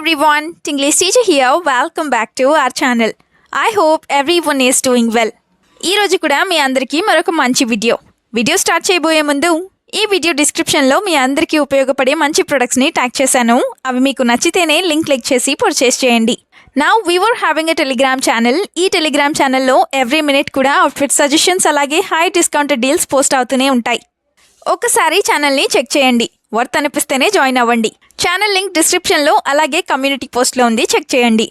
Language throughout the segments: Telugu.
everyone, Tinglish teacher here. Welcome back to our channel. I hope everyone is doing well. ఈ రోజు కూడా మీ అందరికీ మరొక మంచి వీడియో స్టార్ట్ చేయబోయే ముందు ఈ వీడియో డిస్క్రిప్షన్ లో మీ అందరికీ ఉపయోగపడే మంచి ప్రొడక్ట్స్ ని ట్యాగ్ చేశాను. అవి మీకు నచ్చితేనే లింక్ క్లిక్ చేసి పర్చేస్ చేయండి. Now we were having a telegram channel. ఈ టెలిగ్రామ్ ఛానల్లో ఎవ్రీ మినిట్ కూడా అవుట్ఫిట్ సజెషన్స్ అలాగే హై డిస్కౌంటెడ్ డీల్స్ పోస్ట్ అవుతూనే ఉంటాయి. ఒక్కసారి ఛానల్ని చెక్ చేయండి. వర్త్ అనిపిస్తేనే జాయిన్ అవ్వండి. ఛానల్ లింక్ డిస్క్రిప్షన్లో అలాగే కమ్యూనిటీ పోస్ట్లో ఉంది, చెక్ చేయండి.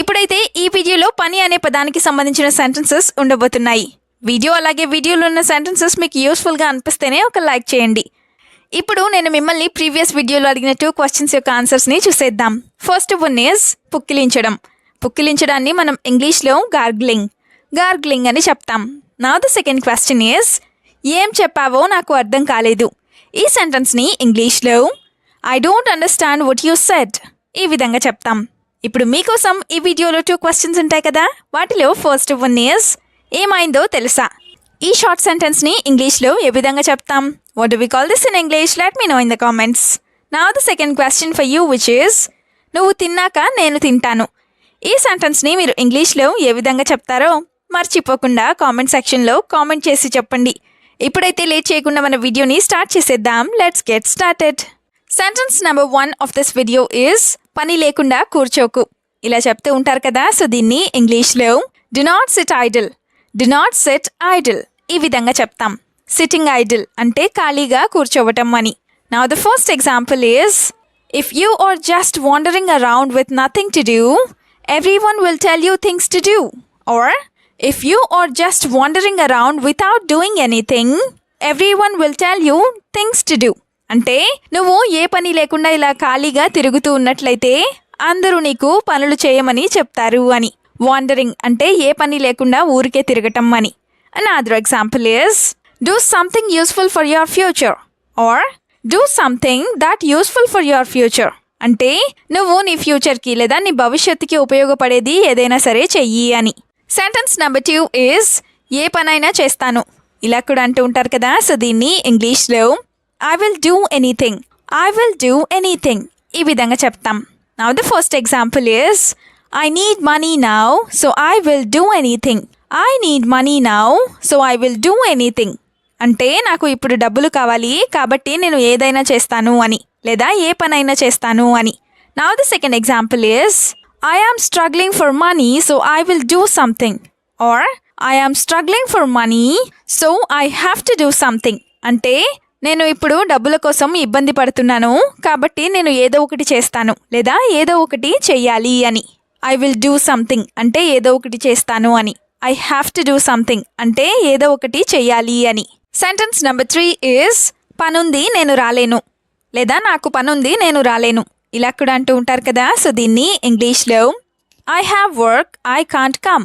ఇప్పుడైతే ఈ వీడియోలో పని అనే పదానికి సంబంధించిన సెంటెన్సెస్ ఉండబోతున్నాయి. వీడియో అలాగే వీడియోలో ఉన్న సెంటెన్సెస్ మీకు యూస్ఫుల్గా అనిపిస్తేనే ఒక లైక్ చేయండి. ఇప్పుడు నేను మిమ్మల్ని ప్రీవియస్ వీడియోలో అడిగిన 2 క్వశ్చన్స్ యొక్క ఆన్సర్స్ని చూసేద్దాం. ఫస్ట్ వన్ ఈజ్ పుక్కిలించడం. పుక్కిలించడాన్ని మనం ఇంగ్లీష్లో గార్గ్లింగ్ అని చెప్తాం. Now the second question is ఏం చెప్పావో నాకు అర్థం కాలేదు. ఈ సెంటెన్స్ని ఇంగ్లీష్లో I don't understand what you said ఈ విధంగా చెప్తాం. ఇప్పుడు మీకోసం ఈ వీడియోలో 2 క్వశ్చన్స్ ఉంటాయి కదా, వాటిలో ఫస్ట్ వన్ ఈజ్ ఏమైందో తెలుసా. ఈ షార్ట్ సెంటెన్స్ని ఇంగ్లీష్లో ఏ విధంగా చెప్తాం? What do we call this in English? Let me know in the comments. Now the second question for you which is నువ్వు తిన్నాక నేను తింటాను. ఈ సెంటెన్స్ని మీరు ఇంగ్లీష్లో ఏ విధంగా చెప్తారో మర్చిపోకుండా కామెంట్ సెక్షన్లో కామెంట్ చేసి చెప్పండి. ఇప్పుడైతే లేట్ చేయకుండా మన వీడియోని స్టార్ట్ చేసేద్దాం. Let's get started. Sentence number 1 of this video is పని లేకుండా కూర్చోకు. ఇలా చెప్తూ ఉంటారు కదా, సో దీన్ని ఇంగ్లీష్లో డు నాట్ సిట్ ఐడిల్ ఈ విధంగా చెప్తాం. సిట్టింగ్ ఐడిల్ అంటే ఖాళీగా కూర్చోవటం అని. Now the first example is if you are just wandering around with nothing to do everyone will tell you things to do. Or if you are just wandering around without doing anything, everyone will tell you things to do. అంటే నువ్వు ఏ పని లేకుండా ఇలా ఖాళీగా తిరుగుతూ ఉన్నట్లయితే అందరూ నీకు పనులు చేయమని చెప్తారు అని. వాండరింగ్ అంటే ఏ పని లేకుండా ఊరికే తిరగటం అని. Another example is do something useful for your future or do something that useful for your future. అంటే నువ్వు నీ ఫ్యూచర్కి లేదా నీ భవిష్యత్తుకి ఉపయోగపడేది ఏదైనా సరే చెయ్యి అని. సెంటెన్స్ నెంబర్ 2 ఈజ్ ఏ పనైనా చేస్తాను. ఇలా కూడా అంటూ ఉంటారు కదా, సో దీన్ని ఇంగ్లీష్లో ఐ విల్ డూ ఎనీథింగ్ ఈ విధంగా చెప్తాం. Now the first example is I need money now so I will do anything. అంటే నాకు ఇప్పుడు డబ్బులు కావాలి కాబట్టి నేను ఏదైనా చేస్తాను అని, లేదా ఏ పనైనా చేస్తాను అని. Now the second example is I am struggling for money so I will do something. Or I am struggling for money so I have to do something. అంటే నేను ఇప్పుడు డబ్బుల కోసం ఇబ్బంది పడుతున్నాను కాబట్టి నేను ఏదో ఒకటి చేస్తాను లేదా ఏదో ఒకటి చెయ్యాలి అని. I will do something అంటే ఏదో ఒకటి చేస్తాను అని. I have to do something అంటే ఏదో ఒకటి చెయ్యాలి అని. సెంటెన్స్ నెంబర్ 3 ఈజ్ పనుంది నేను రాలేను లేదా నాకు పనుంది నేను రాలేను. ఇలా కూడా అంటూ ఉంటారు కదా, సో దీన్ని ఇంగ్లీష్లో I have work I can't come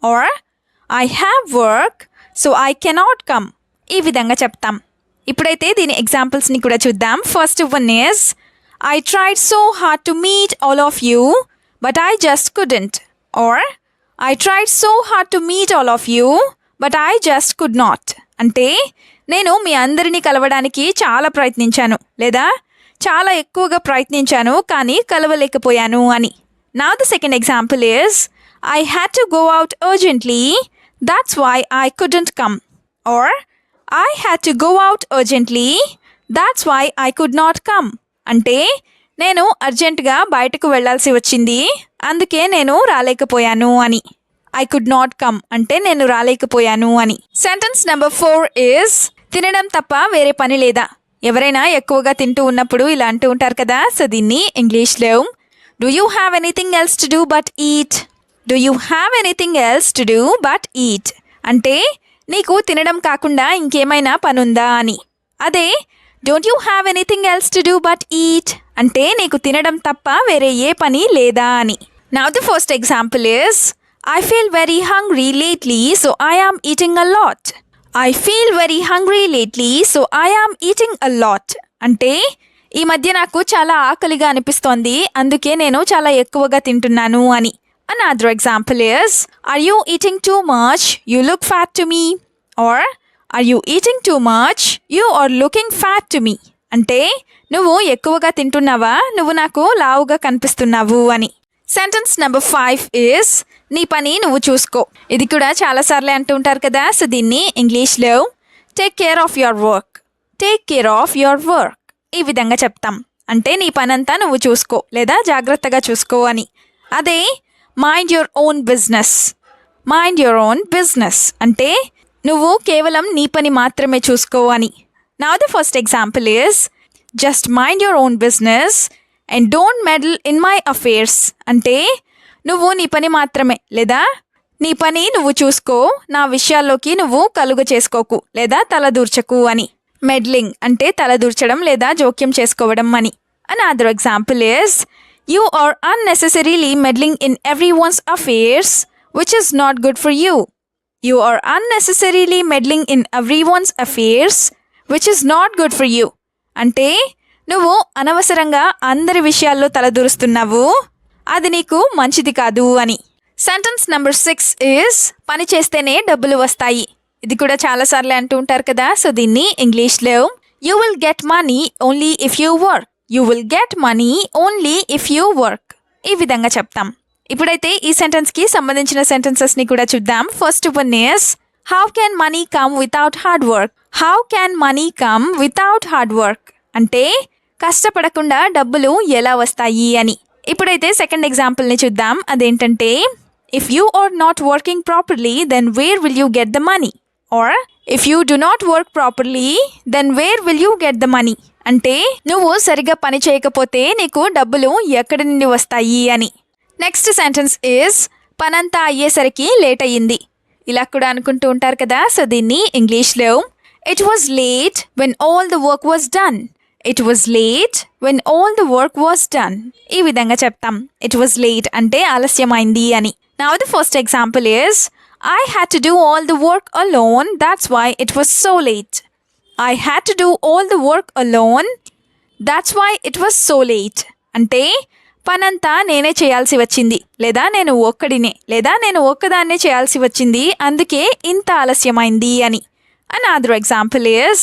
or I have work so I cannot come ఈ విధంగా చెప్తాం. ఇప్పుడైతే దీని ఎగ్జాంపుల్స్ని కూడా చూద్దాం. First one is I tried so hard to meet all of you but I just couldn't. Or I tried so hard to meet all of you but I just could not. అంటే నేను మీ అందరినీ కలవడానికి చాలా ప్రయత్నించాను లేదా చాలా ఎక్కువగా ప్రయత్నించాను కానీ కలవలేకపోయాను అని. Now the second example is I had to go out urgently that's why I couldn't come. Or I had to go out urgently that's why I could not come. అంటే నేను అర్జెంటుగా బయటకు వెళ్లాల్సి వచ్చింది అందుకే నేను రాలేకపోయాను అని. ఐ కుడ్ నాట్ కమ్ అంటే నేను రాలేకపోయాను అని. సెంటెన్స్ నెంబర్ 4 ఈజ్ తినడం తప్ప వేరే పని లేదా. ఎవరైనా ఎక్కువగా తింటూ ఉన్నప్పుడు ఇలా అంటూ ఉంటారు కదా, సో దీన్ని ఇంగ్లీష్లో do you have anything else to do but eat. అంటే నీకు తినడం కాకుండా ఇంకేమైనా పనుందా అని. అదే don't you have anything else to do but eat అంటే నీకు తినడం తప్ప వేరే ఏ పని లేదా అని. Now the first example is I feel very hungry lately so I am eating a lot. అంటే ఈ మధ్య నాకు చాలా ఆకలిగా అనిపిస్తోంది అందుకే నేను చాలా ఎక్కువగా తింటున్నాను అని. Another example is are you eating too much? You look fat to me. Or are you eating too much? You are looking fat to me. అంటే నువ్వు ఎక్కువగా తింటున్నావా, నువ్వు నాకు లావుగా కనిపిస్తున్నావు అని. సెంటెన్స్ నెంబర్ 5 ఈస్ నీ పని నువ్వు చూసుకో. ఇది కూడా చాలాసార్లు అంటూ ఉంటారు కదా. సో దీన్ని ఇంగ్లీష్లో take care of your work, take care of your work ఈ విధంగా చెప్తాం. అంటే నీ పనంతా నువ్వు చూసుకో లేదా జాగ్రత్తగా చూసుకో అని. అదే mind your own business, mind your own business అంటే నువ్వు కేవలం నీ పని మాత్రమే చూసుకో అని. Now the first example is just mind your own business and don't medal in my affairs అంటే నువ్వు నీ పని మాత్రమే లేదా నీ పని నువ్వు చూసుకో, నా విషయాల్లోకి నువ్వు కలుగ చేసుకోకు లేదా తలదూర్చకు అని. మెడ్లింగ్ అంటే తలదూర్చడం లేదా జోక్యం చేసుకోవడం అని. Another example is you are unnecessarily meddling in everyone's affairs which is not good for you. You are unnecessarily meddling in everyone's affairs which is not good for you అంటే నువ్వు అనవసరంగా అందరి విషయాల్లో తలదూరుస్తున్నావు, అది నీకు మంచిది కాదు అని. సెంటెన్స్ నెంబర్ 6 ఈస్ పని చేస్తేనే డబ్బులు వస్తాయి. ఇది కూడా చాలాసార్లు అంటూ ఉంటారు కదా. సో దీన్ని ఇంగ్లీష్లో you will get money only if you work, you will get money only if you work ఈ విధంగా చెప్తాం. ఇప్పుడైతే ఈ సెంటెన్స్కి సంబంధించిన సెంటెన్సెస్ని కూడా చూద్దాం. First one is how can money come without hard work, how can money come without hard work అంటే కష్టపడకుండా డబ్బులు ఎలా వస్తాయి అని. ఇప్పుడైతే సెకండ్ ఎగ్జాంపుల్ని చూద్దాం. అదేంటంటే if you are not working properly then where will you get the money, or if you do not work properly then where will you get the money అంటే నువ్వు సరిగా పని చేయకపోతే నీకు డబ్బులు ఎక్కడి నుండి వస్తాయి అని. నెక్స్ట్ సెంటెన్స్ ఈస్ పనంతా అయ్యేసరికి లేట్ అయ్యింది. ఇలా కూడా అనుకుంటూ ఉంటారు కదా. సో దీన్ని ఇంగ్లీష్లో it was late when all the work was done, it was late when all the work was done ఈ విధంగా చెప్తాం. ఇట్ వాజ్ లేట్ అంటే ఆలస్యమైంది అని. Now the first example is I had to do all the work alone, that's why it was so late. I had to do all the work alone, that's why it was so late. అంటే పనంతా నేనే చేయాల్సి వచ్చింది లేదా నేను ఒక్కదాన్నే చేయాల్సి వచ్చింది, అందుకే ఇంత ఆలస్యమైంది అని. Another example is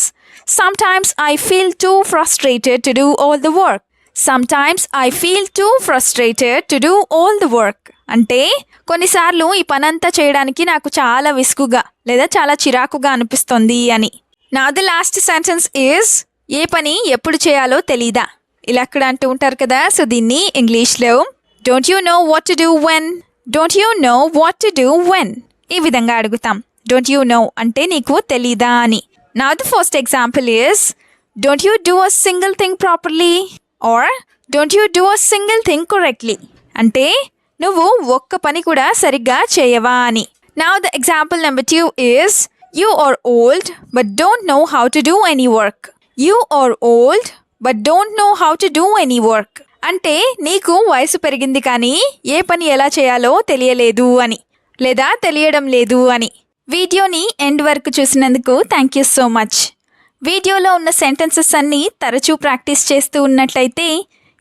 sometimes I feel too frustrated to do all the work. Sometimes I feel too frustrated to do all the work. అంటే కొన్నిసార్లు ఈ పనంతా చేయడానికి నాకు చాలా విసుగుగా లేదా చాలా చిరాకుగా అనిపిస్తుంది అని. Now the last sentence is a పని ఎప్పుడు చేయాలో తెలీదా. ఇలా కూడా అంటూ ఉంటారు కదా. సో దీన్ని ఇంగ్లీష్లో don't you know what to do when, don't you know what to do when ఈ విధంగా అడుగుతాం. డోంట్ యూ నో అంటే నీకు తెలీదా అని. Now the first example is don't you do a single thing properly or don't you do a single thing correctly అంటే నువ్వు ఒక్క పని కూడా సరిగ్గా చేయవా అని. Now the example number 2 is you are old but don't know how to do any work, you are old but don't know how to do any work అంటే నీకు వయసు పెరిగింది కానీ ఏ పని ఎలా చేయాలో తెలియలేదు అని లేదా తెలియడం లేదు అని. వీడియోని ఎండ్ వరకు చూసినందుకు థ్యాంక్ యూ సో మచ్. వీడియోలో ఉన్న సెంటెన్సెస్ అన్నీ తరచూ ప్రాక్టీస్ చేస్తూ ఉన్నట్లయితే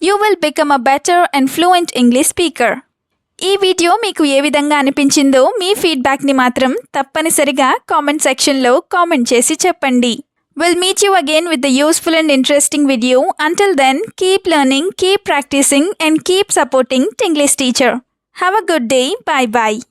you will become a better and fluent English speaker. ఈ వీడియో మీకు ఏ విధంగా అనిపించిందో మీ ఫీడ్బ్యాక్ని మాత్రం తప్పనిసరిగా కామెంట్ సెక్షన్లో కామెంట్ చేసి చెప్పండి. We'll meet you again with the useful and interesting video. Until then, keep learning, keep practicing and keep supporting Tinglish Teacher. Have a good day. Bye bye.